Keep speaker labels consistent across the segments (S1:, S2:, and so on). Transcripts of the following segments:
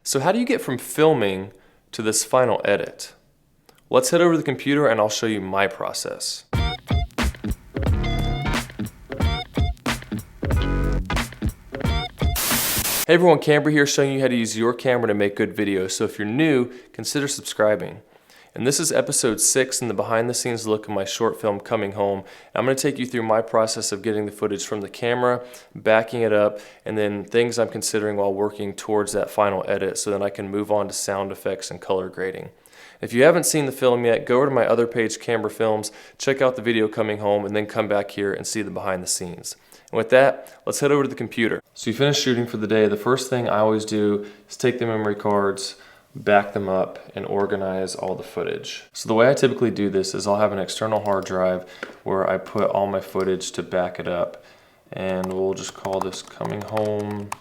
S1: So how do you get from filming to this final edit? Let's head over to the computer and I'll show you my process. Hey everyone, Camber here showing you how to use your camera to make good videos. So if you're new, consider subscribing. And this is episode 6 in the behind the scenes look of my short film Coming Home. I'm going to take you through my process of getting the footage from the camera, backing it up, and then things I'm considering while working towards that final edit so that I can move on to sound effects and color grading. If you haven't seen the film yet, go over to my other page, Camber Films, check out the video Coming Home, and then come back here and see the behind the scenes. And with that, let's head over to the computer. So you finish shooting for the day. The first thing I always do is take the memory cards, back them up, and organize all the footage. So the way I typically do this is I'll have an external hard drive where I put all my footage to back it up. And we'll just call this Coming Home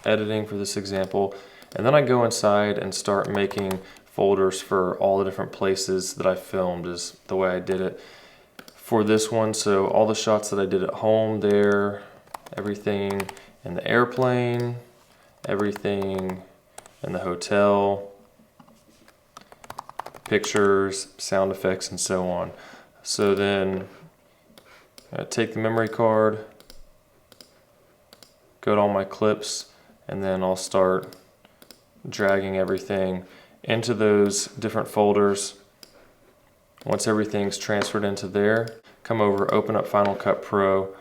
S1: Editing for this example. And then I go inside and start making folders for all the different places that I filmed is the way I did it for this one. So all the shots that I did at home there, everything in the airplane, everything in the hotel, pictures, sound effects, and so on. So then I take the memory card, go to all my clips, and then I'll start dragging everything into those different folders. Once everything's transferred into there, come over, open up Final Cut Pro.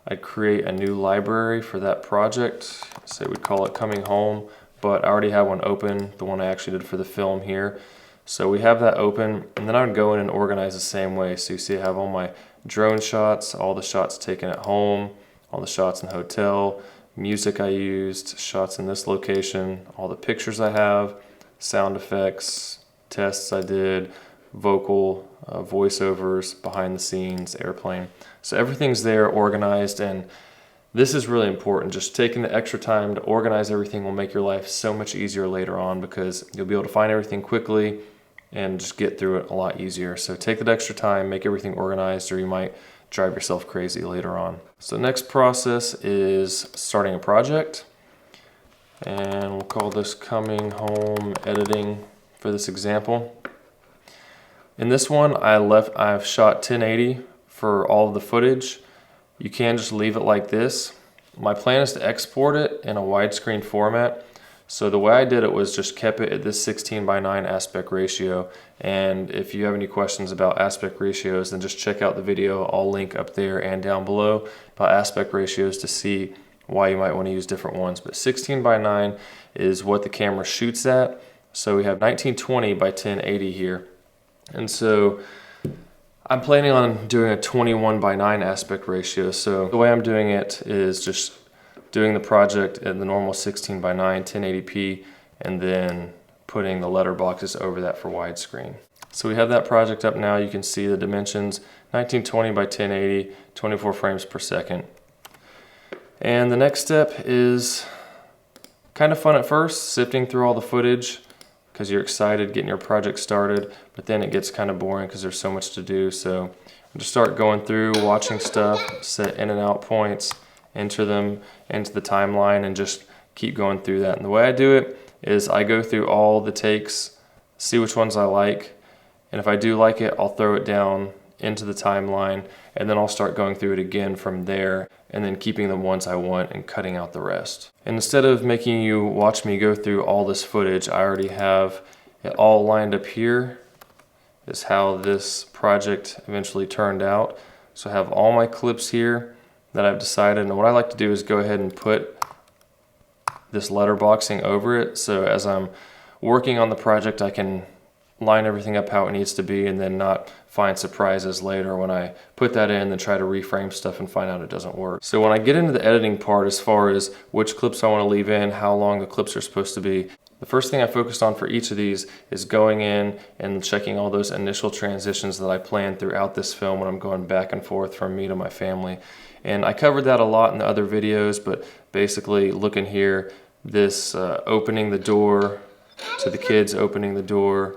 S1: I'd create a new library for that project. Say we'd call it Coming Home, but I already have one open, the one I actually did for the film here. So we have that open, and then I would go in and organize the same way. So you see I have all my drone shots, all the shots taken at home, all the shots in the hotel, music I used, shots in this location, all the pictures I have, sound effects, tests I did, vocal, voiceovers, behind the scenes, airplane. So everything's there organized, and this is really important. Just taking the extra time to organize everything will make your life so much easier later on because you'll be able to find everything quickly and just get through it a lot easier. So take that extra time, make everything organized, or you might drive yourself crazy later on. So the next process is starting a project. And we'll call this Coming Home Editing for this example. In this one, I've shot 1080 for all of the footage. You can just leave it like this. My plan is to export it in a widescreen format. So the way I did it was just kept it at this 16:9 aspect ratio. And if you have any questions about aspect ratios, then just check out the video. I'll link up there and down below about aspect ratios to see why you might want to use different ones. But 16:9 is what the camera shoots at. So we have 1920 by 1080 here. And so I'm planning on doing a 21:9 aspect ratio. So the way I'm doing it is just doing the project at the normal 16:9, 1080p, and then putting the letter boxes over that for widescreen. So we have that project up now. You can see the dimensions, 1920 by 1080, 24 frames per second. And the next step is kind of fun at first, sifting through all the footage because you're excited getting your project started, but then it gets kind of boring because there's so much to do. So just start going through, watching stuff, set in and out points, enter them into the timeline, and just keep going through that. And the way I do it is I go through all the takes, see which ones I like, and if I do like it, I'll throw it down into the timeline, and then I'll start going through it again from there, and then keeping the ones I want and cutting out the rest. And instead of making you watch me go through all this footage, I already have it all lined up here. Is how this project eventually turned out. So I have all my clips here that I've decided, and what I like to do is go ahead and put this letterboxing over it, so as I'm working on the project I can line everything up how it needs to be and then not find surprises later when I put that in and try to reframe stuff and find out it doesn't work. So when I get into the editing part, as far as which clips I want to leave in, how long the clips are supposed to be, the first thing I focused on for each of these is going in and checking all those initial transitions that I planned throughout this film when I'm going back and forth from me to my family. And I covered that a lot in the other videos, but basically looking here, this opening the door to the kids opening the door,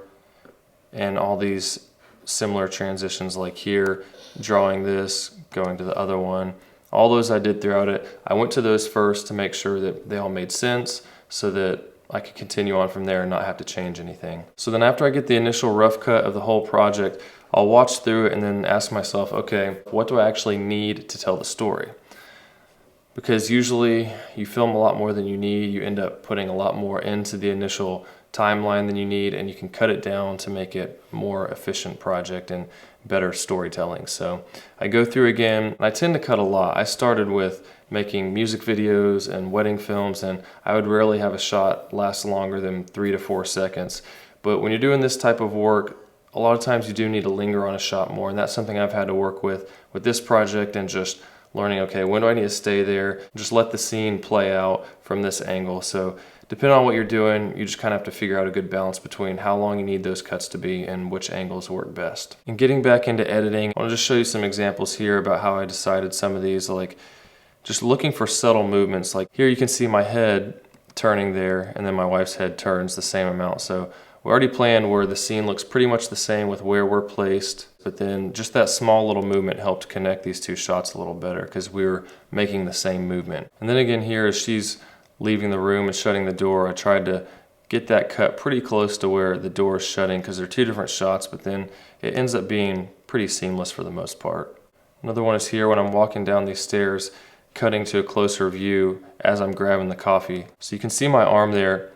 S1: and all these similar transitions like here, drawing this, going to the other one. All those I did throughout it. I went to those first to make sure that they all made sense so that I could continue on from there and not have to change anything. So then after I get the initial rough cut of the whole project, I'll watch through it and then ask myself, okay, what do I actually need to tell the story? Because usually you film a lot more than you need, you end up putting a lot more into the initial timeline than you need, and you can cut it down to make it a more efficient project and better storytelling. So I go through again, and I tend to cut a lot. I started with making music videos and wedding films, and I would rarely have a shot last longer than 3 to 4 seconds. But when you're doing this type of work, a lot of times you do need to linger on a shot more, and that's something I've had to work with this project, and just learning, okay, when do I need to stay there? Just let the scene play out from this angle. So depending on what you're doing, you just kind of have to figure out a good balance between how long you need those cuts to be and which angles work best. And getting back into editing, I want to just show you some examples here about how I decided some of these, like just looking for subtle movements. Like here you can see my head turning there, and then my wife's head turns the same amount. So we already planned where the scene looks pretty much the same with where we're placed, but then just that small little movement helped connect these two shots a little better because we were making the same movement. And then again here, as she's leaving the room and shutting the door, I tried to get that cut pretty close to where the door is shutting because they're two different shots, but then it ends up being pretty seamless for the most part. Another one is here when I'm walking down these stairs, cutting to a closer view as I'm grabbing the coffee. So you can see my arm there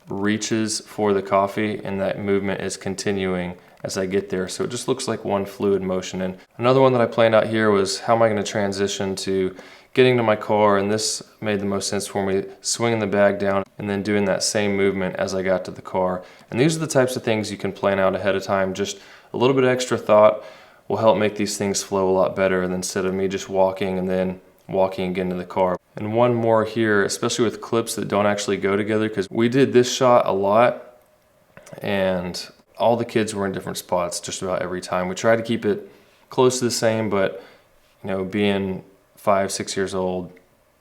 S1: reaches for the coffee, and that movement is continuing as I get there. So it just looks like one fluid motion. And another one that I planned out here was how am I going to transition to getting to my car, and this made the most sense for me, swinging the bag down and then doing that same movement as I got to the car. And these are the types of things you can plan out ahead of time. Just a little bit of extra thought will help make these things flow a lot better than instead of me just walking and then walking again to the car. And one more here, especially with clips that don't actually go together, because we did this shot a lot and all the kids were in different spots just about every time. We tried to keep it close to the same, but you know, being 5, 6 years old,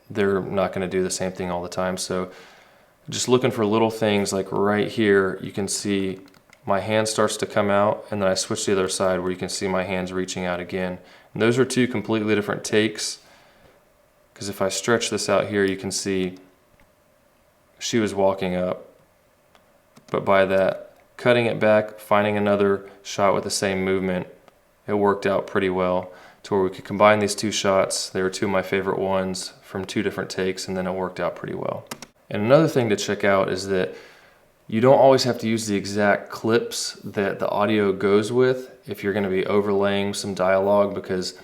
S1: they're not going to do the same thing all the time. So just looking for little things, like right here, you can see my hand starts to come out, and then I switch to the other side where you can see my hands reaching out again. And those are two completely different takes, because if I stretch this out here, you can see she was walking up, but by that cutting it back, finding another shot with the same movement, it worked out pretty well to where we could combine these two shots. They were two of my favorite ones from two different takes, and then it worked out pretty well. And another thing to check out is that you don't always have to use the exact clips that the audio goes with if you're going to be overlaying some dialogue, because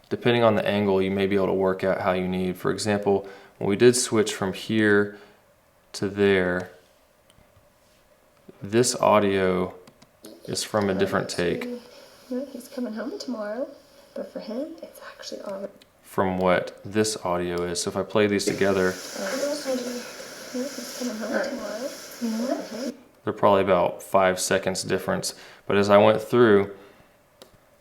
S1: depending on the angle, you may be able to work out how you need. For example, when we did switch from here to there, this audio is from a different take.
S2: He's coming home tomorrow, but for him, it's actually already
S1: from what this audio is. So if I play these together,
S2: he's coming home tomorrow.
S1: they're probably about 5 seconds difference. But as I went through,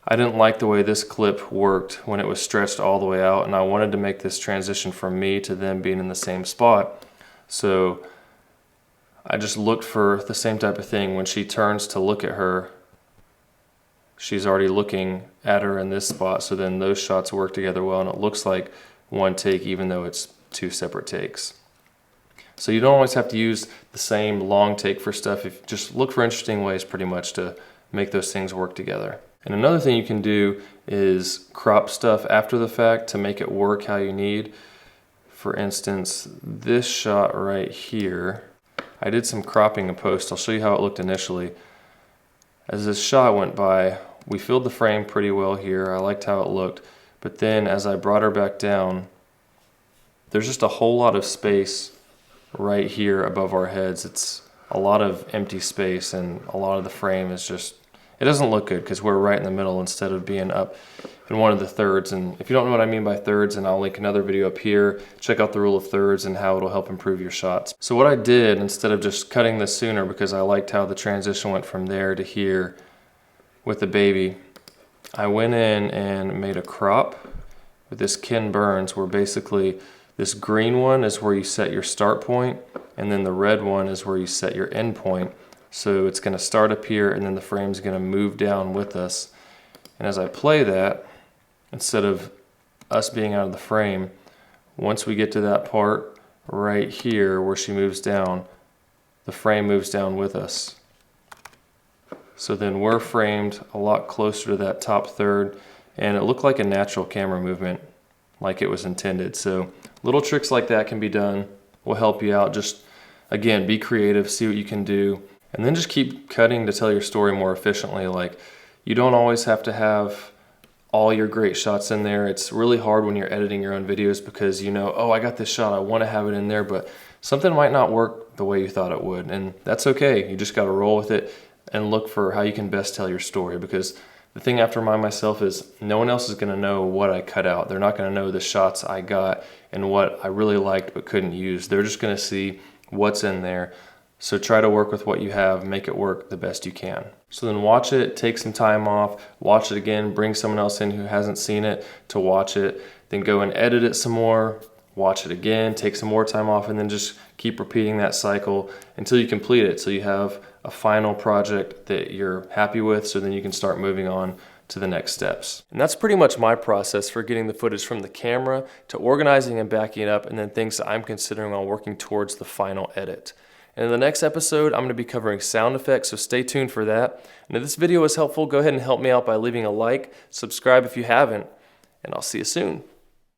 S1: I didn't like the way this clip worked when it was stretched all the way out, and I wanted to make this transition from me to them being in the same spot. So I just looked for the same type of thing. When she turns to look at her, she's already looking at her in this spot, so then those shots work together well, and it looks like one take even though it's two separate takes. So you don't always have to use the same long take for stuff. If just look for interesting ways pretty much to make those things work together. And another thing you can do is crop stuff after the fact to make it work how you need. For instance, this shot right here, I did some cropping in post. I'll show you how it looked initially. As this shot went by, we filled the frame pretty well here. I liked how it looked. But then as I brought her back down, there's just a whole lot of space right here above our heads. It's a lot of empty space, and a lot of the frame is just, it doesn't look good because we're right in the middle instead of being up in one of the thirds. And if you don't know what I mean by thirds, and I'll link another video up here, check out the rule of thirds and how it'll help improve your shots. So what I did, instead of just cutting this sooner, because I liked how the transition went from there to here with the baby, I went in and made a crop with this Ken Burns, where basically this green one is where you set your start point, and then the red one is where you set your end point. So it's going to start up here, and then the frame's going to move down with us. And as I play that, instead of us being out of the frame, once we get to that part right here where she moves down, the frame moves down with us. So then we're framed a lot closer to that top third, and it looked like a natural camera movement, like it was intended. So little tricks like that can be done, will help you out. Just, again, be creative, see what you can do, and then just keep cutting to tell your story more efficiently. Like, you don't always have to have all your great shots in there. It's really hard when you're editing your own videos because you know, oh, I got this shot, I want to have it in there, but something might not work the way you thought it would, and that's okay. You just got to roll with it and look for how you can best tell your story, because the thing I have to remind myself is no one else is going to know what I cut out. They're not going to know the shots I got and what I really liked but couldn't use. They're just going to see what's in there. So try to work with what you have, make it work the best you can. So then watch it, take some time off, watch it again, bring someone else in who hasn't seen it to watch it, then go and edit it some more, watch it again, take some more time off, and then just keep repeating that cycle until you complete it. So you have a final project that you're happy with, so then you can start moving on to the next steps. And that's pretty much my process for getting the footage from the camera to organizing and backing it up, and then things that I'm considering while working towards the final edit. And in the next episode, I'm going to be covering sound effects, so stay tuned for that. And if this video was helpful, go ahead and help me out by leaving a like, subscribe if you haven't, and I'll see you soon.